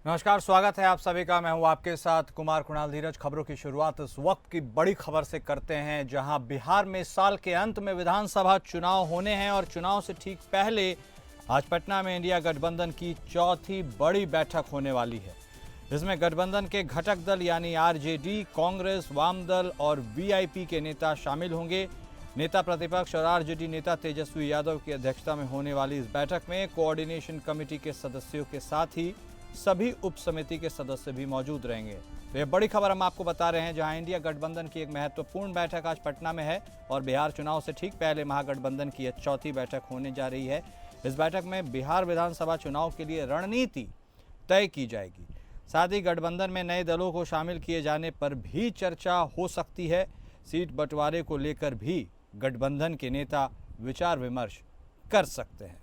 नमस्कार, स्वागत है आप सभी का। मैं हूं आपके साथ कुमार कुणाल धीरज। खबरों की शुरुआत इस वक्त की बड़ी खबर से करते हैं, जहां बिहार में साल के अंत में विधानसभा चुनाव होने हैं और चुनाव से ठीक पहले आज पटना में इंडिया गठबंधन की चौथी बड़ी बैठक होने वाली है। इसमें गठबंधन के घटक दल यानी आरजेडी, कांग्रेस, वाम दल और वीआईपी के नेता शामिल होंगे। नेता प्रतिपक्ष और आरजेडी नेता तेजस्वी यादव की अध्यक्षता में होने वाली इस बैठक में कोऑर्डिनेशन कमेटी के सदस्यों के साथ ही सभी उप समिति के सदस्य भी मौजूद रहेंगे। तो यह बड़ी खबर हम आपको बता रहे हैं, जहां इंडिया गठबंधन की एक महत्वपूर्ण बैठक आज पटना में है और बिहार चुनाव से ठीक पहले महागठबंधन की यह चौथी बैठक होने जा रही है। इस बैठक में बिहार विधानसभा चुनाव के लिए रणनीति तय की जाएगी। साथ ही गठबंधन में नए दलों को शामिल किए जाने पर भी चर्चा हो सकती है। सीट बंटवारे को लेकर भी गठबंधन के नेता विचार विमर्श कर सकते हैं।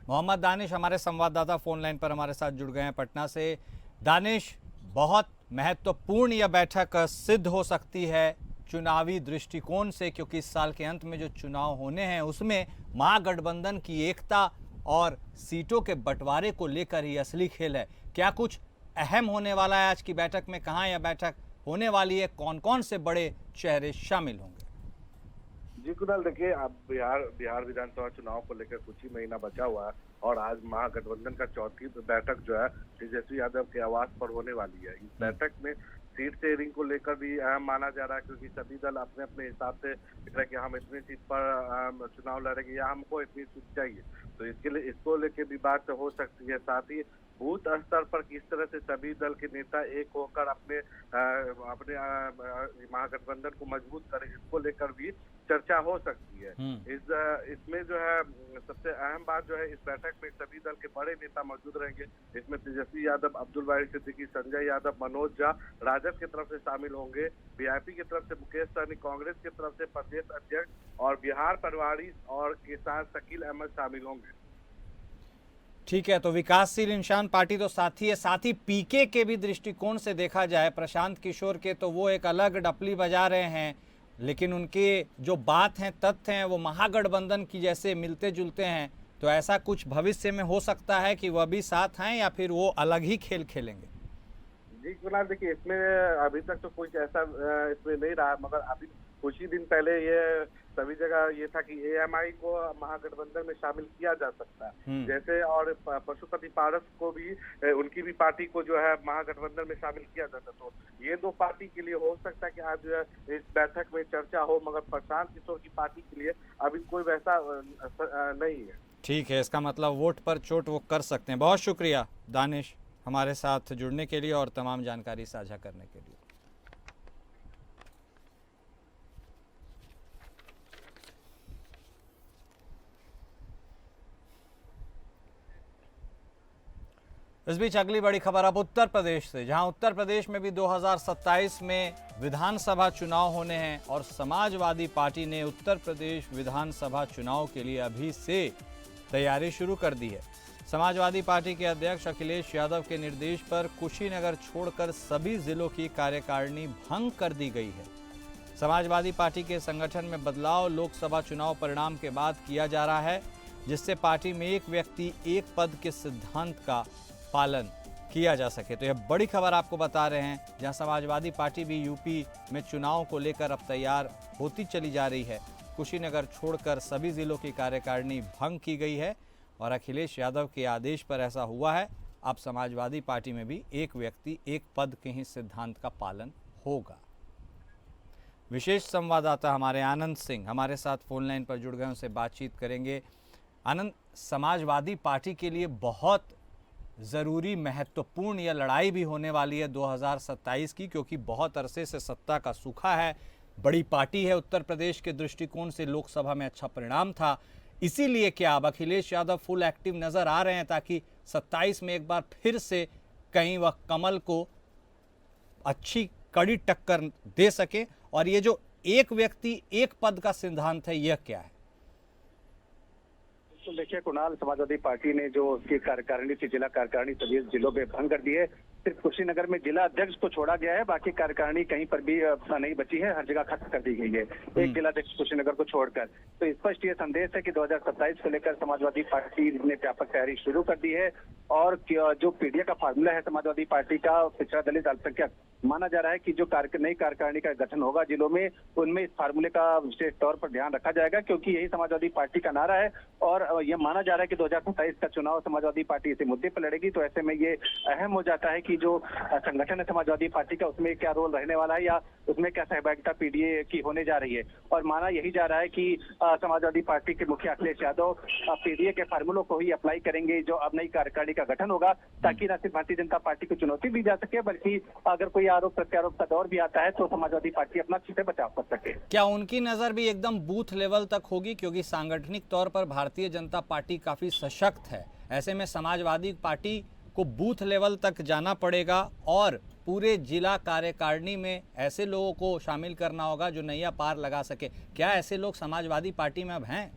मोहम्मद दानिश हमारे संवाददाता फोन लाइन पर हमारे साथ जुड़ गए हैं पटना से। दानिश, बहुत महत्वपूर्ण यह बैठक सिद्ध हो सकती है चुनावी दृष्टिकोण से, क्योंकि इस साल के अंत में जो चुनाव होने हैं उसमें महागठबंधन की एकता और सीटों के बंटवारे को लेकर ही असली खेल है। क्या कुछ अहम होने वाला है आज की बैठक में? कहाँ यह बैठक होने वाली है? कौन कौन से बड़े चेहरे शामिल होंगे? जी कुणाल, देखिए, अब बिहार विधानसभा चुनाव को लेकर कुछ ही महीना बचा हुआ है और आज महागठबंधन का चौथी बैठक जो है तेजस्वी यादव के आवास पर होने वाली है। इस बैठक में सीट शेयरिंग को लेकर भी अहम माना जा रहा है, क्योंकि सभी दल अपने अपने हिसाब से दिख रहा है कि हम इतनी सीट पर चुनाव लड़ेंगे या हमको इतनी सीट चाहिए, तो इसके लिए इसको लेकर भी बात हो सकती है। साथ ही बूथ स्तर पर किस तरह से सभी दल के नेता एक होकर अपने महागठबंधन को मजबूत करें, इसको लेकर भी चर्चा हो सकती है। इसमें जो है सबसे अहम बात जो है, इस बैठक में सभी दल के बड़े नेता मौजूद रहेंगे। इसमें तेजस्वी यादव, अब्दुल वाहिद सिद्दीकी, संजय यादव, मनोज झा राजद की तरफ से शामिल होंगे। वीआईपी की तरफ से मुकेश सहनी, कांग्रेस की तरफ से प्रदेश अध्यक्ष और बिहार प्रभारी और किसान शकील अहमद शामिल होंगे। ठीक है, तो विकासशील इंसान पार्टी तो साथी है, साथ ही पीके के भी दृष्टिकोण से देखा जाए, प्रशांत किशोर के, तो वो एक अलग डपली बजा रहे हैं, लेकिन उनके जो बात हैं, तथ्य हैं, वो महागठबंधन की जैसे मिलते जुलते हैं। तो ऐसा कुछ भविष्य में हो सकता है कि वह भी साथ हैं या फिर वो अलग ही खेल खेलेंगे? जी कुणाल, देखिए, इसमें अभी तक तो कुछ ऐसा इसमें नहीं रहा, मगर अभी कुछ ही दिन पहले ये सभी जगह ये था कि एएमआई को महागठबंधन में शामिल किया जा सकता है, जैसे, और पशुपति पारस को भी, उनकी भी पार्टी को जो है महागठबंधन में शामिल किया जाता। तो ये दो पार्टी के लिए हो सकता है कि आज इस बैठक में चर्चा हो, मगर प्रशांत किशोर की पार्टी के लिए अभी कोई वैसा नहीं है। ठीक है, इसका मतलब वोट पर चोट वो कर सकते हैं। बहुत शुक्रिया दानिश हमारे साथ जुड़ने के लिए और तमाम जानकारी साझा करने के लिए। इस बीच अगली बड़ी खबर अब उत्तर प्रदेश से, जहां उत्तर प्रदेश में भी 2027 में विधानसभा चुनाव होने हैं और समाजवादी पार्टी ने उत्तर प्रदेश विधानसभा चुनाव के लिए अभी से तैयारी शुरू कर दी है। समाजवादी पार्टी के अध्यक्ष अखिलेश यादव के निर्देश पर कुशीनगर छोड़कर सभी जिलों की कार्यकारिणी भंग कर दी गई है। समाजवादी पार्टी के संगठन में बदलाव लोकसभा चुनाव परिणाम के बाद किया जा रहा है, जिससे पार्टी में एक व्यक्ति एक पद के सिद्धांत का पालन किया जा सके। तो यह बड़ी खबर आपको बता रहे हैं, जहां समाजवादी पार्टी भी यूपी में चुनाव को लेकर अब तैयार होती चली जा रही है। कुशीनगर छोड़कर सभी जिलों की कार्यकारिणी भंग की गई है और अखिलेश यादव के आदेश पर ऐसा हुआ है। अब समाजवादी पार्टी में भी एक व्यक्ति एक पद के ही सिद्धांत का पालन होगा। विशेष संवाददाता हमारे आनंद सिंह हमारे साथ फोन लाइन पर जुड़ गए, उनसे बातचीत करेंगे। आनंद, समाजवादी पार्टी के लिए बहुत ज़रूरी, महत्वपूर्ण यह लड़ाई भी होने वाली है 2027 की, क्योंकि बहुत अरसे से सत्ता का सूखा है। बड़ी पार्टी है, उत्तर प्रदेश के दृष्टिकोण से लोकसभा में अच्छा परिणाम था, इसीलिए क्या अब अखिलेश यादव फुल एक्टिव नजर आ रहे हैं ताकि 27 में एक बार फिर से कहीं वह कमल को अच्छी कड़ी टक्कर दे सके? और ये जो एक व्यक्ति एक पद का सिद्धांत है, यह क्या है? तो देखिए कुणाल, समाजवादी पार्टी ने जो उसकी कार्यकारिणी थी, जिला कार्यकारिणी सभी जिलों में भंग कर दी है। सिर्फ कुशीनगर में जिला अध्यक्ष को छोड़ा गया है, बाकी कार्यकारिणी कहीं पर भी नहीं बची है, हर जगह खत्म कर दी गई है, एक जिला अध्यक्ष कुशीनगर को छोड़कर। तो स्पष्ट ये संदेश है कि 2027 को लेकर समाजवादी पार्टी ने व्यापक तैयारी शुरू कर दी है। और जो पीडीए का फार्मूला है समाजवादी पार्टी का, पिछड़ा दलित अल्पसंख्यक, माना जा रहा है कि जो नई कार्यकारिणी का गठन होगा जिलों में, उनमें इस फार्मूले का विशेष तौर पर ध्यान रखा जाएगा, क्योंकि यही समाजवादी पार्टी का नारा है। और यह माना जा रहा है कि 2027 का चुनाव समाजवादी पार्टी इसी मुद्दे पर लड़ेगी। तो ऐसे में ये अहम हो जाता है कि जो संगठन है समाजवादी पार्टी का, उसमें क्या रोल रहने वाला है या उसमें क्या सहभागिता पीडीए की होने जा रही है। और माना यही जा रहा है कि समाजवादी पार्टी के मुखिया अखिलेश यादव पीडीए के फार्मूलों को ही अप्लाई करेंगे जो अब नई कार्यकारिणी का गठन होगा, ताकि न सिर्फ भारतीय जनता पार्टी को चुनौती दी जा सके, बल्कि अगर कोई आरोप प्रत्यारोप का दौर भी आता है तो समाजवादी पार्टी अपना अच्छे से बचाव कर सके। क्या उनकी नजर भी एकदम बूथ लेवल तक होगी, क्योंकि सांगठनिक तौर पर भारतीय जनता पार्टी काफी सशक्त है, ऐसे में समाजवादी पार्टी को बूथ लेवल तक जाना पड़ेगा और पूरे जिला कार्यकारिणी में ऐसे लोगों को शामिल करना होगा जो नैया पार लगा सके। क्या ऐसे लोग समाजवादी पार्टी में अब हैं?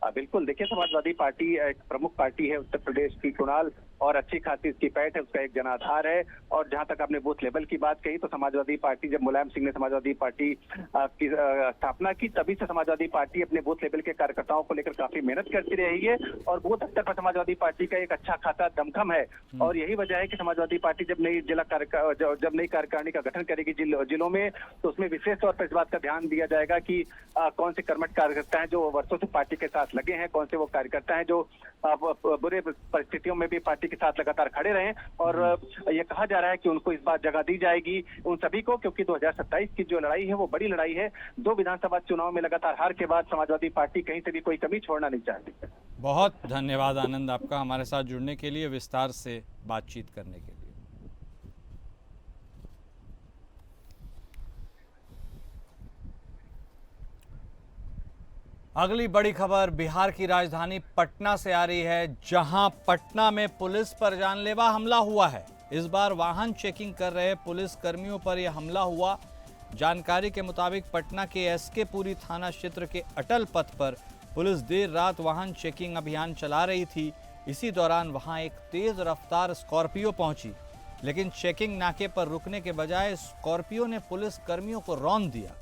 बिल्कुल, देखिए, समाजवादी पार्टी एक प्रमुख पार्टी है उत्तर प्रदेश की, कुणाल, और अच्छी खासी इसकी पैठ है, उसका एक जनाधार है। और जहां तक आपने बूथ लेवल की बात कही, तो समाजवादी पार्टी, जब मुलायम सिंह ने समाजवादी पार्टी की स्थापना की, तभी से समाजवादी पार्टी अपने बूथ लेवल के कार्यकर्ताओं को लेकर काफी मेहनत करती रही है। और बूथ स्तर पर समाजवादी पार्टी का एक अच्छा खासा दमखम है। और यही वजह है कि समाजवादी पार्टी जब नई कार्यकारिणी का गठन करेगी जिलों में, तो उसमें विशेष तौर पर इस बात का ध्यान दिया जाएगा कि कौन से कर्मठ कार्यकर्ता हैं जो वर्षों से पार्टी के साथ लगे हैं, कौन से वो कार्यकर्ता हैं जो बुरे परिस्थितियों में भी पार्टी के साथ लगातार खड़े रहे। और ये कहा जा रहा है कि उनको इस बार जगह दी जाएगी उन सभी को, क्योंकि 2027 की जो लड़ाई है वो बड़ी लड़ाई है। 2 विधानसभा चुनाव में लगातार हार के बाद समाजवादी पार्टी कहीं से भी कोई कमी छोड़ना नहीं चाहती। बहुत धन्यवाद आनंद आपका हमारे साथ जुड़ने के लिए, विस्तार से बातचीत करने के लिए। अगली बड़ी खबर बिहार की राजधानी पटना से आ रही है, जहां पटना में पुलिस पर जानलेवा हमला हुआ है। इस बार वाहन चेकिंग कर रहे पुलिस कर्मियों पर यह हमला हुआ। जानकारी के मुताबिक पटना के एसके पुरी थाना क्षेत्र के अटल पथ पर पुलिस देर रात वाहन चेकिंग अभियान चला रही थी। इसी दौरान वहां एक तेज रफ्तार स्कॉर्पियो पहुंची, लेकिन चेकिंग नाके पर रुकने के बजाय स्कॉर्पियो ने पुलिस कर्मियों को रौंद दिया।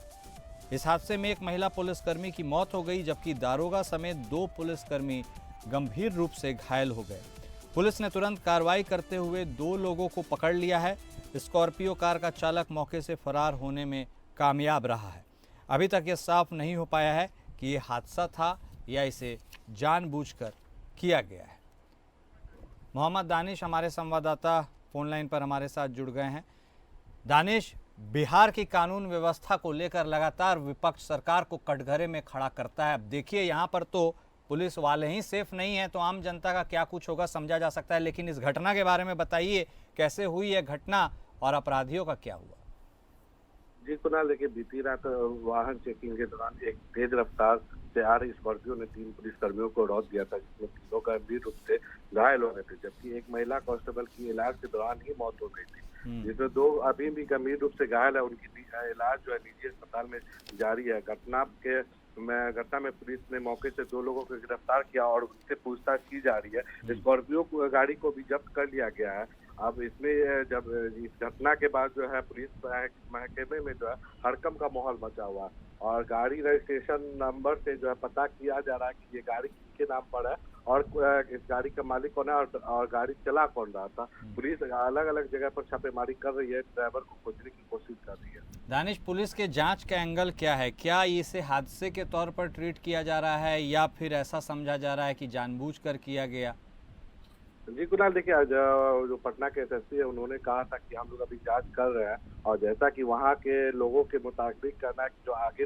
इस हादसे में एक महिला पुलिसकर्मी की मौत हो गई, जबकि दारोगा समेत 2 पुलिसकर्मी गंभीर रूप से घायल हो गए। पुलिस ने तुरंत कार्रवाई करते हुए 2 लोगों को पकड़ लिया है। स्कॉर्पियो कार का चालक मौके से फरार होने में कामयाब रहा है। अभी तक यह साफ नहीं हो पाया है कि यह हादसा था या इसे जानबूझकर किया गया है। मोहम्मद दानिश हमारे संवाददाता फोन लाइन पर हमारे साथ जुड़ गए हैं। दानिश, बिहार की कानून व्यवस्था को लेकर लगातार विपक्ष सरकार को कटघरे में खड़ा करता है। अब देखिए, यहाँ पर तो पुलिस वाले ही सेफ नहीं है, तो आम जनता का क्या कुछ होगा समझा जा सकता है। लेकिन इस घटना के बारे में बताइए, कैसे हुई यह घटना और अपराधियों का क्या हुआ? जी कुणाल, देखिए, बीती रात वाहन चेकिंग के दौरान एक तेज रफ्तार से आ रही स्कॉर्पियो ने 3 पुलिसकर्मियों को रौंद दिया था, जिसमें 3 गंभीर रूप से घायल हो गए थे, जबकि एक महिला कांस्टेबल की इलाज के दौरान ही मौत हो गई थी, जिसमें 2 अभी भी गंभीर रूप से घायल है। उनकी इलाज जो है निजी अस्पताल में जारी है। घटना में पुलिस ने मौके से 2 लोगों को गिरफ्तार किया और उनसे पूछताछ की जा रही है। स्कॉर्पियो गाड़ी को भी जब्त कर लिया गया है। अब इसमें जब इस घटना के बाद जो है पुलिस महकमे में जो है हड़कंप का माहौल मचा हुआ है और गाड़ी रजिस्ट्रेशन नंबर से जो है पता किया जा रहा है कि ये गाड़ी किसके नाम पर है और इस गाड़ी का मालिक कौन है और गाड़ी चला कौन रहा था। पुलिस अलग अलग जगह पर छापेमारी कर रही है, ड्राइवर को खोजने की कोशिश कर रही है। दानिश, पुलिस के जांच का एंगल क्या है? क्या इसे हादसे के तौर पर ट्रीट किया जा रहा है या फिर ऐसा समझा जा रहा है कि जानबूझकर किया गया? जी कुणाल, देखिए, जो पटना के एसएसपी है उन्होंने कहा था कि हम लोग अभी जांच कर रहे हैं और जैसा कि वहां के लोगों के मुताबिक कहना है कि जो आगे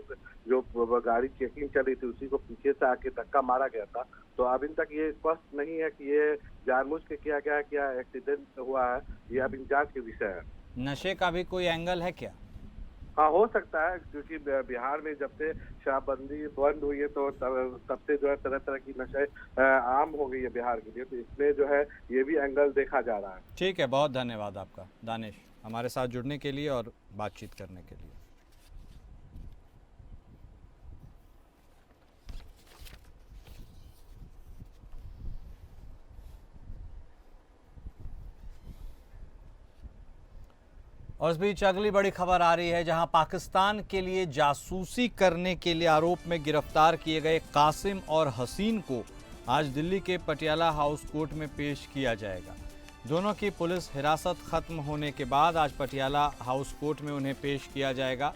जो गाड़ी चेकिंग चल रही थी उसी को पीछे से आके धक्का मारा गया था। तो अभी तक ये स्पष्ट नहीं है कि ये जानबूझ के किया गया है, क्या एक्सीडेंट हुआ है, ये अभी जांच के विषय है। नशे का भी कोई एंगल है क्या? हाँ, हो सकता है, क्योंकि बिहार में जब से शराबबंदी बंद हुई है तो तब से जो है तरह तरह की नशे आम हो गई है बिहार के लिए, तो इसमें जो है ये भी एंगल देखा जा रहा है। ठीक है, बहुत धन्यवाद आपका दानिश, हमारे साथ जुड़ने के लिए और बातचीत करने के लिए। और इस बीच अगली बड़ी खबर आ रही है, जहां पाकिस्तान के लिए जासूसी करने के लिए आरोप में गिरफ्तार किए गए कासिम और हसीन को आज दिल्ली के पटियाला हाउस कोर्ट में पेश किया जाएगा। दोनों की पुलिस हिरासत खत्म होने के बाद आज पटियाला हाउस कोर्ट में उन्हें पेश किया जाएगा।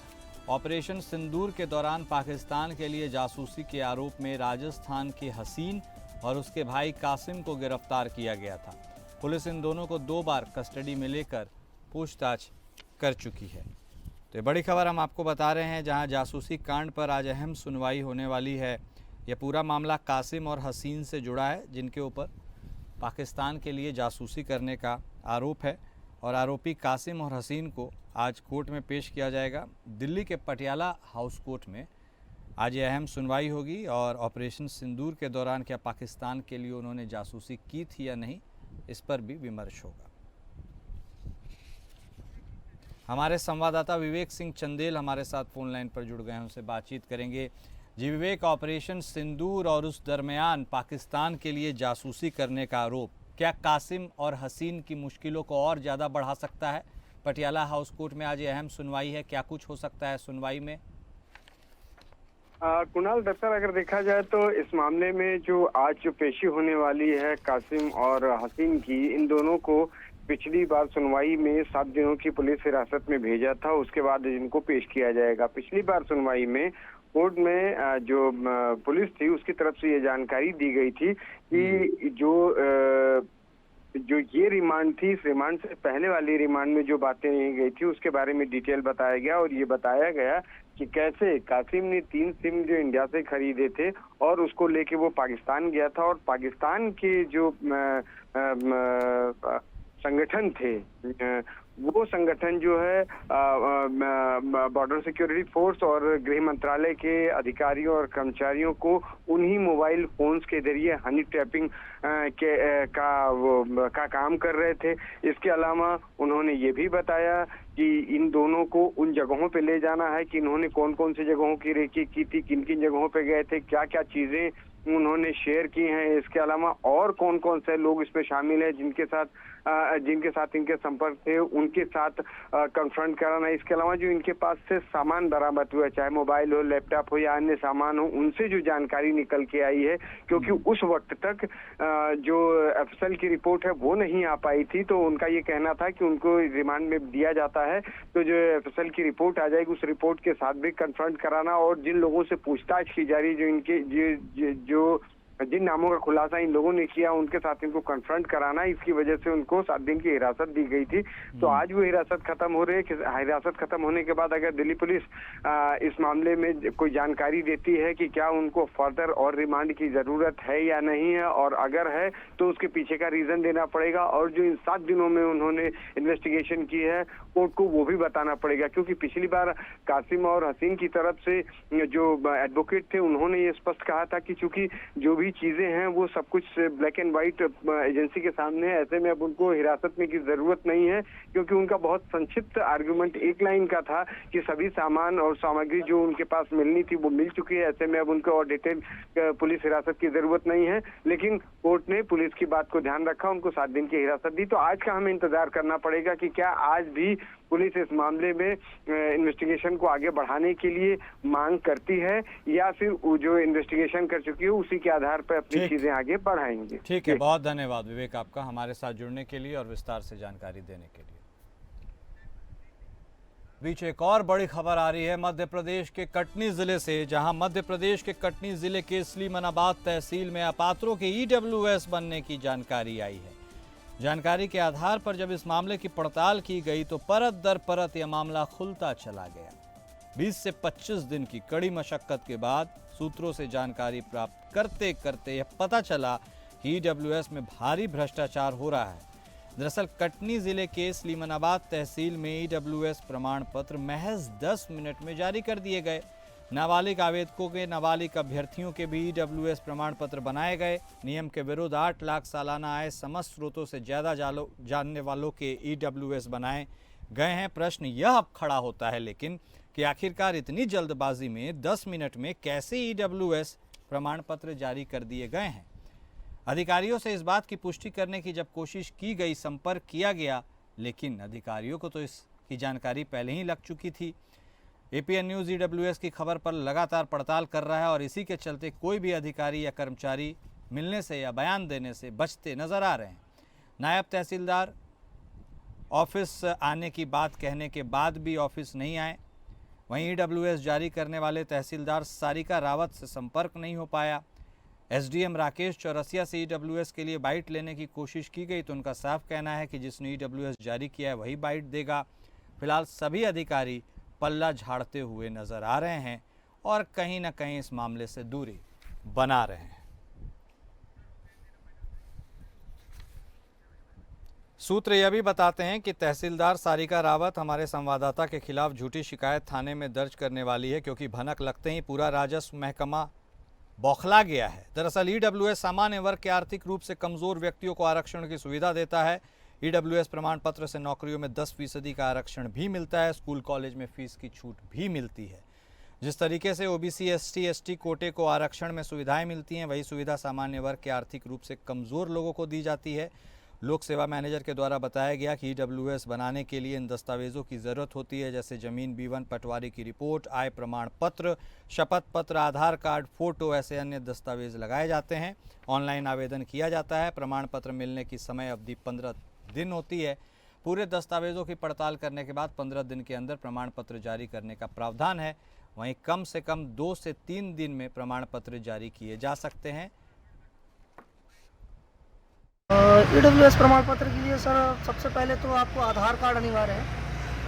ऑपरेशन सिंदूर के दौरान पाकिस्तान के लिए जासूसी के आरोप में राजस्थान की हसीन और उसके भाई कासिम को गिरफ्तार किया गया था। पुलिस इन दोनों को 2 बार कस्टडी में लेकर पूछताछ कर चुकी है। तो ये बड़ी खबर हम आपको बता रहे हैं, जहां जासूसी कांड पर आज अहम सुनवाई होने वाली है। यह पूरा मामला कासिम और हसीन से जुड़ा है, जिनके ऊपर पाकिस्तान के लिए जासूसी करने का आरोप है और आरोपी कासिम और हसीन को आज कोर्ट में पेश किया जाएगा। दिल्ली के पटियाला हाउस कोर्ट में आज ये अहम सुनवाई होगी और ऑपरेशन सिंदूर के दौरान क्या पाकिस्तान के लिए उन्होंने जासूसी की थी या नहीं, इस पर भी विमर्श होगा। हमारे संवाददाता विवेक सिंह चंदेल हमारे साथ फोन लाइन पर जुड़ गए हैं, उनसे बातचीत करेंगे। जी विवेक, ऑपरेशन सिंदूर और उस दरमियान पाकिस्तान के लिए जासूसी करने का आरोप क्या कासिम और हसीन की मुश्किलों को और ज़्यादा बढ़ा सकता है? पटियाला हाउस कोर्ट में आज ये अहम सुनवाई है, क्या कुछ हो सकता है सुनवाई में? कुणाल, दरअसल अगर देखा जाए तो इस मामले में जो आज पेशी होने वाली है कासिम और हसीन की, इन दोनों को पिछली बार सुनवाई में 7 दिनों की पुलिस हिरासत में भेजा था, उसके बाद इनको पेश किया जाएगा। पिछली बार सुनवाई में कोर्ट में जो पुलिस थी उसकी तरफ से ये जानकारी दी गई थी कि जो ये रिमांड थी, इस रिमांड से पहले वाली रिमांड में जो बातें नहीं गई थी उसके बारे में डिटेल बताया गया और ये बताया गया कि कैसे कासिम ने 3 सिम जो इंडिया से खरीदे थे और उसको लेके वो पाकिस्तान गया था और पाकिस्तान के जो संगठन थे, वो संगठन जो है बॉर्डर सिक्योरिटी फोर्स और गृह मंत्रालय के अधिकारियों और कर्मचारियों को उन्हीं मोबाइल फोन्स के जरिए हनी ट्रैपिंग का काम कर रहे थे। इसके अलावा उन्होंने ये भी बताया कि इन दोनों को उन जगहों पे ले जाना है कि इन्होंने कौन कौन सी जगहों की रेकी की थी, किन किन जगहों पे गए थे, क्या क्या चीजें उन्होंने शेयर की हैं। इसके अलावा और कौन कौन से लोग इसमें शामिल हैं जिनके साथ इनके संपर्क थे, उनके साथ कन्फ्रंट कराना। इसके अलावा जो इनके पास से सामान बरामद हुआ, चाहे मोबाइल हो, लैपटॉप हो या अन्य सामान हो, उनसे जो जानकारी निकल के आई है, क्योंकि उस वक्त तक जो एफएसएल की रिपोर्ट है वो नहीं आ पाई थी, तो उनका ये कहना था कि उनको रिमांड में दिया जाता है तो जो एफएसएल की रिपोर्ट आ जाएगी उस रिपोर्ट के साथ भी कन्फ्रंट कराना और जिन लोगों से पूछताछ की जा रही, जो इनके जिन नामों का खुलासा इन लोगों ने किया उनके साथ इनको कन्फ्रंट कराना, इसकी वजह से उनको 7 दिन की हिरासत दी गई थी। तो आज वो हिरासत खत्म हो रही है। हिरासत खत्म होने के बाद अगर दिल्ली पुलिस इस मामले में कोई जानकारी देती है कि क्या उनको फर्दर और रिमांड की जरूरत है या नहीं है, और अगर है तो उसके पीछे का रीजन देना पड़ेगा और जो इन 7 दिनों में उन्होंने इन्वेस्टिगेशन की है कोर्ट को वो भी बताना पड़ेगा। क्योंकि पिछली बार कासिम और हसीन की तरफ से जो एडवोकेट थे उन्होंने ये स्पष्ट कहा था कि चूंकि जो भी चीजें हैं वो सब कुछ ब्लैक एंड व्हाइट एजेंसी के सामने है, ऐसे में अब उनको हिरासत में की जरूरत नहीं है, क्योंकि उनका बहुत संक्षिप्त आर्गुमेंट एक लाइन का था कि सभी सामान और सामग्री जो उनके पास मिलनी थी वो मिल चुकी है, ऐसे में अब उनको और डिटेल पुलिस हिरासत की जरूरत नहीं है। लेकिन कोर्ट ने पुलिस की बात को ध्यान रखा, उनको 7 दिन की हिरासत दी। तो आज का हमें इंतजार करना पड़ेगा कि क्या आज भी पुलिस इस मामले में इन्वेस्टिगेशन को आगे बढ़ाने के लिए मांग करती है या फिर जो इन्वेस्टिगेशन कर चुकी है उसी के आधार पर अपनी चीजें आगे बढ़ाएंगे। ठीक है, बहुत धन्यवाद विवेक आपका हमारे साथ जुड़ने के लिए और विस्तार से जानकारी देने के लिए। बीच एक और बड़ी खबर आ रही है मध्य प्रदेश के कटनी जिले से, जहां मध्य प्रदेश के कटनी जिले के स्लीमनाबाद तहसील में अपात्रों के ईडब्ल्यूएस बनने की जानकारी आई है। जानकारी के आधार पर जब इस मामले की पड़ताल की गई तो परत दर परत यह मामला खुलता चला गया। 20 से 25 दिन की कड़ी मशक्कत के बाद सूत्रों से जानकारी प्राप्त करते करते यह पता चला कि ईडब्ल्यूएस में भारी भ्रष्टाचार हो रहा है। दरअसल कटनी जिले के स्लीमनाबाद तहसील में ईडब्ल्यूएस प्रमाण पत्र महज 10 मिनट में जारी कर दिए गए। नाबालिग आवेदकों के नाबालिग अभ्यर्थियों के भी ईडब्ल्यूएस प्रमाण पत्र बनाए गए। नियम के विरुद्ध 8 लाख सालाना आय समस्त स्रोतों से ज़्यादा जानने वालों के ईडब्ल्यूएस बनाए गए हैं। प्रश्न यह अब खड़ा होता है लेकिन कि आखिरकार इतनी जल्दबाजी में 10 मिनट में कैसे ईडब्ल्यूएस प्रमाण पत्र जारी कर दिए गए हैं। अधिकारियों से इस बात की पुष्टि करने की जब कोशिश की गई, संपर्क किया गया, लेकिन अधिकारियों को तो इस की जानकारी पहले ही लग चुकी थी। एपीएन न्यूज़ ईडब्ल्यूएस की खबर पर लगातार पड़ताल कर रहा है और इसी के चलते कोई भी अधिकारी या कर्मचारी मिलने से या बयान देने से बचते नजर आ रहे हैं। नायब तहसीलदार ऑफिस आने की बात कहने के बाद भी ऑफिस नहीं आए। वहीं ईडब्ल्यूएस जारी करने वाले तहसीलदार सारिका रावत से संपर्क नहीं हो पाया। एसडीएम राकेश चौरसिया से ईडब्ल्यूएस के लिए बाइट लेने की कोशिश की गई तो उनका साफ कहना है कि जिसने ईडब्ल्यूएस जारी किया है वही बाइट देगा। फिलहाल सभी अधिकारी पल्ला झाड़ते हुए नजर आ रहे हैं और कहीं ना कहीं इस मामले से दूरी बना रहे हैं। सूत्र यह भी बताते हैं कि तहसीलदार सारिका रावत हमारे संवाददाता के खिलाफ झूठी शिकायत थाने में दर्ज करने वाली है, क्योंकि भनक लगते ही पूरा राजस्व महकमा बौखला गया है। दरअसल ईडब्ल्यूएस सामान्य वर्ग के आर्थिक रूप से कमजोर व्यक्तियों को आरक्षण की सुविधा देता है। ईडब्ल्यूएस प्रमाण पत्र से नौकरियों में 10% का आरक्षण भी मिलता है। स्कूल कॉलेज में फीस की छूट भी मिलती है। जिस तरीके से ओबीसी एसटी कोटे को आरक्षण में सुविधाएं मिलती हैं, वही सुविधा सामान्य वर्ग के आर्थिक रूप से कमजोर लोगों को दी जाती है। लोक सेवा मैनेजर के द्वारा बताया गया कि ईडब्ल्यूएस बनाने के लिए इन दस्तावेजों की ज़रूरत होती है, जैसे ज़मीन B1 पटवारी की रिपोर्ट, आय प्रमाण पत्र, शपथ पत्र, आधार कार्ड, फोटो, ऐसे अन्य दस्तावेज लगाए जाते हैं। ऑनलाइन आवेदन किया जाता है। प्रमाण पत्र मिलने की समय अवधि 15 दिन होती है। पूरे दस्तावेजों की पड़ताल करने के बाद 15 दिन के अंदर प्रमाण पत्र जारी करने का प्रावधान है। वहीं कम से कम 2 से 3 दिन में प्रमाण पत्र जारी किए जा सकते हैं। ईडब्ल्यूएस प्रमाण पत्र के लिए सर सबसे पहले तो आपको आधार कार्ड अनिवार्य है,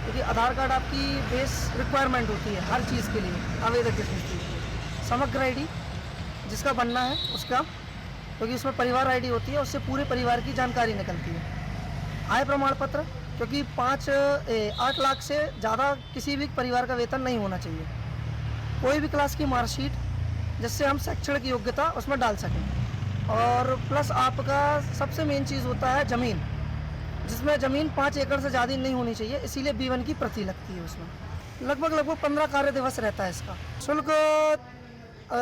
क्योंकि आधार कार्ड आपकी बेस रिक्वायरमेंट होती है हर चीज़ के लिए, आवेदक की स्थिति के लिए। समग्र आईडी जिसका बनना है उसका, क्योंकि उसमें परिवार आईडी होती है, उससे पूरे परिवार की जानकारी निकलती है। आय प्रमाण पत्र, क्योंकि 8 लाख से ज़्यादा किसी भी परिवार का वेतन नहीं होना चाहिए। कोई भी क्लास की मार्कशीट जिससे हम शैक्षणिक योग्यता उसमें डाल सकें। और प्लस आपका सबसे मेन चीज़ होता है ज़मीन, जिसमें ज़मीन 5 एकड़ से ज़्यादा नहीं होनी चाहिए, इसीलिए B1 की प्रति लगती है उसमें। लगभग 15 कार्य दिवस रहता है इसका। शुल्क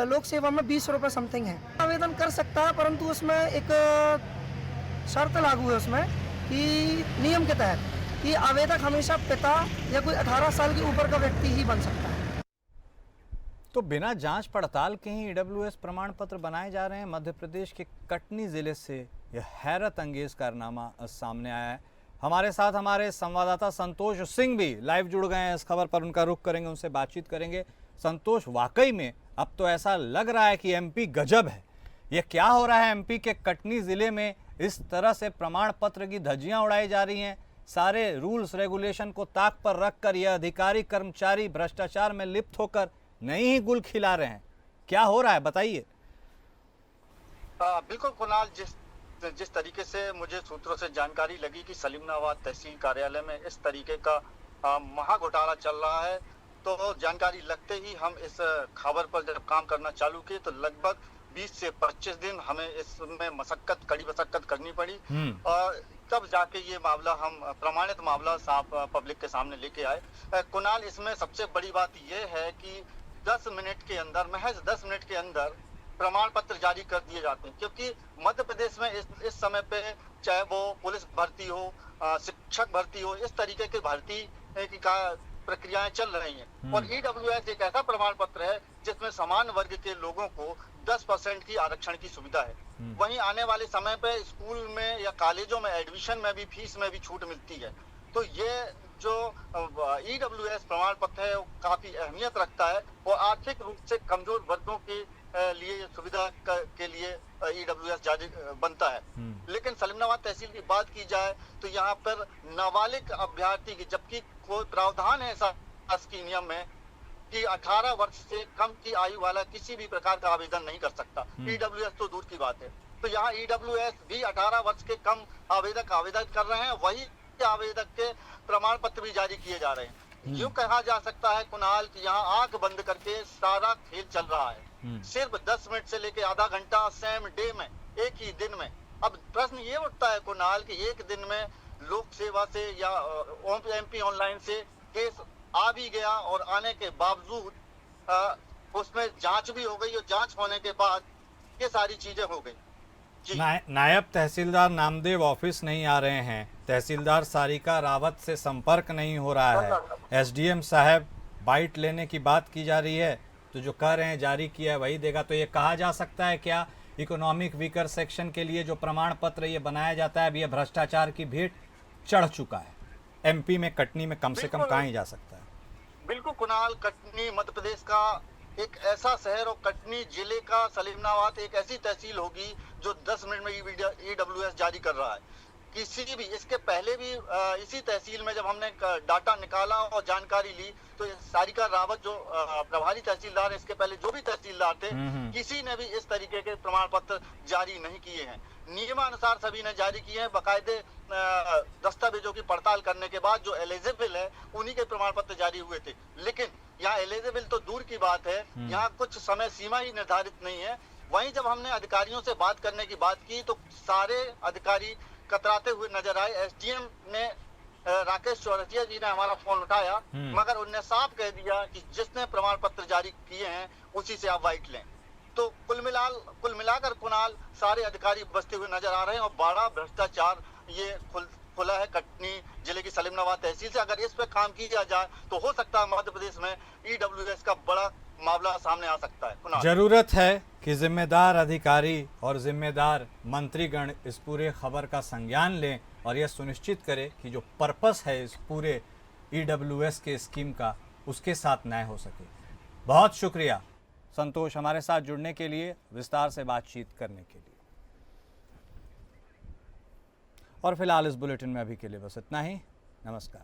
लोक सेवा में 20 रुपये समथिंग है। आवेदन कर सकता है, परंतु उसमें एक शर्त लागू है उसमें कि नियम के तहत कि आवेदक हमेशा पिता या कोई 18 साल के ऊपर का व्यक्ति ही बन सकता है। तो बिना जांच पड़ताल के ही ईडब्ल्यूएस प्रमाण पत्र बनाए जा रहे हैं। मध्य प्रदेश के कटनी जिले से यह हैरत अंगेज कारनामा सामने आया है। हमारे साथ हमारे संवाददाता संतोष सिंह भी लाइव जुड़ गए हैं। इस खबर पर उनका रुख करेंगे, उनसे बातचीत करेंगे। संतोष, वाकई में अब तो ऐसा लग रहा है कि एमपी गजब है। ये क्या हो रहा है एमपी के कटनी जिले में? इस तरह से प्रमाण पत्र की धज्जियां उड़ाई जा रही हैं। सारे रूल्स रेगुलेशन को ताक पर रखकर यह अधिकारी कर्मचारी भ्रष्टाचार में लिप्त होकर नहीं ही गुल खिला रहे हैं। क्या हो रहा है, बताइए। बिल्कुल कुणाल, जिस तरीके से मुझे सूत्रों से जानकारी लगी कि सलीमनाबाद तहसील कार्यालय में इस तरीके का महा घोटाला चल रहा है, तो जानकारी लगते ही हम इस खबर पर जब काम करना चालू किए तो लगभग 20 से 25 दिन हमें इसमें कड़ी मशक्कत करनी पड़ी और तब जाके ये मामला हम प्रमाणित मामला पब्लिक के सामने लेके आए। कुणाल, इसमें सबसे बड़ी बात ये है कि 10 मिनट के अंदर, महज 10 मिनट के अंदर प्रमाण पत्र जारी कर दिए जाते हैं, क्योंकि मध्य प्रदेश में इस समय पे चाहे वो पुलिस भर्ती हो, शिक्षक भर्ती हो, इस तरीके की भर्ती की प्रक्रियाएं चल रही हैं। और ईडब्ल्यूएस एक ऐसा प्रमाण पत्र है जिसमें समान वर्ग के लोगों को 10% की आरक्षण की सुविधा है। वहीं आने वाले समय पे स्कूल में या कॉलेजों में एडमिशन में भी फीस में भी छूट मिलती है। तो ये जो ईडब्ल्यूएस प्रमाण पत्र है वो काफी अहमियत रखता है और आर्थिक रूप से कमजोर वर्गों के लिए सुविधा के लिए ईडब्ल्यूएस जारी बनता है। लेकिन सलीमनाबाद तहसील की बात की जाए तो यहाँ पर नाबालिग अभ्यर्थी की, जबकि कोई प्रावधान है शासकीय नियम में कि 18 वर्ष से कम की आयु वाला किसी भी प्रकार का आवेदन नहीं कर सकता। ईडब्ल्यूएस तो दूर की बात है। तो यहाँ ईडब्ल्यूएस भी 18 वर्ष के कम आवेदन कर रहे हैं, वही आवेदक के प्रमाण पत्र भी जारी किए जा रहे हैं। यूं कहा जा सकता है कुणाल कि यहाँ आंख बंद करके सारा खेल चल रहा है। सिर्फ 10 मिनट से लेके आधा घंटा सेम डे में, एक ही दिन में। अब प्रश्न ये उठता है कुणाल कि एक दिन में लोक सेवा से या एमपी ऑनलाइन से केस आ भी गया और आने के बावजूद उसमें जांच भी हो गई और जांच होने के बाद ये सारी चीजें हो गई। जी। नायब तहसीलदार नामदेव ऑफिस नहीं आ रहे हैं, तहसीलदार सारिका रावत से संपर्क नहीं हो रहा है, एसडीएम साहब बाइट लेने की बात की जा रही है, तो जो कह रहे हैं जारी किया है वही देगा। तो ये कहा जा सकता है क्या इकोनॉमिक वीकर सेक्शन के लिए जो प्रमाण पत्र ये बनाया जाता है अब ये भ्रष्टाचार की भेंट चढ़ चुका है? एमपी में कटनी में कम से कम कहाँ ही जा सकता है? बिल्कुल कुणाल, कटनी मध्य प्रदेश का एक ऐसा शहर और कटनी जिले का सलीमनाबाद एक ऐसी तहसील होगी जो 10 मिनट में ईडब्ल्यूएस जारी कर रहा है। किसी भी इसके पहले भी इसी तहसील में जब हमने डाटा निकाला और जानकारी ली तो सारिका रावत जो प्रभारी तहसीलदार है, इसके पहले जो भी तहसीलदार थे, किसी ने भी इस तरीके के प्रमाण पत्र जारी नहीं किए हैं। नियमानुसार सभी ने जारी किए हैं, बाकायदे दस्तावेजों की पड़ताल करने के बाद जो एलिजिबल है उन्हीं के प्रमाण पत्र जारी हुए थे। लेकिन यहाँ एलिजिबल तो दूर की बात है, यहाँ कुछ समय सीमा ही निर्धारित नहीं है। वहीं जब हमने अधिकारियों से बात करने की बात की तो सारे अधिकारी कतराते हुए नजर आए। एसडीएम ने राकेश चौरसिया जी ने हमारा फोन उठाया, मगर उन्होंने साफ कह दिया कि जिसने प्रमाण पत्र जारी किए हैं उसी से आप वाइट लें। तो कुल मिलाकर कुणाल सारे अधिकारी बसते हुए नजर आ रहे हैं और बड़ा भ्रष्टाचार ये खुला है कटनी जिले की सलीमनाबाद तहसील से। अगर इस पे काम किया जाए तो हो सकता है मध्य प्रदेश में ईडब्ल्यूएस का बड़ा मामला सामने आ सकता है। कुणाल, जरूरत है कि जिम्मेदार अधिकारी और जिम्मेदार मंत्रीगण इस पूरे खबर का संज्ञान लें और यह सुनिश्चित करें कि जो पर्पस है इस पूरे ईडब्ल्यूएस के स्कीम का उसके साथ न्याय हो सके। बहुत शुक्रिया संतोष हमारे साथ जुड़ने के लिए, विस्तार से बातचीत करने के लिए। और फिलहाल इस बुलेटिन में अभी के लिए बस इतना ही। नमस्कार।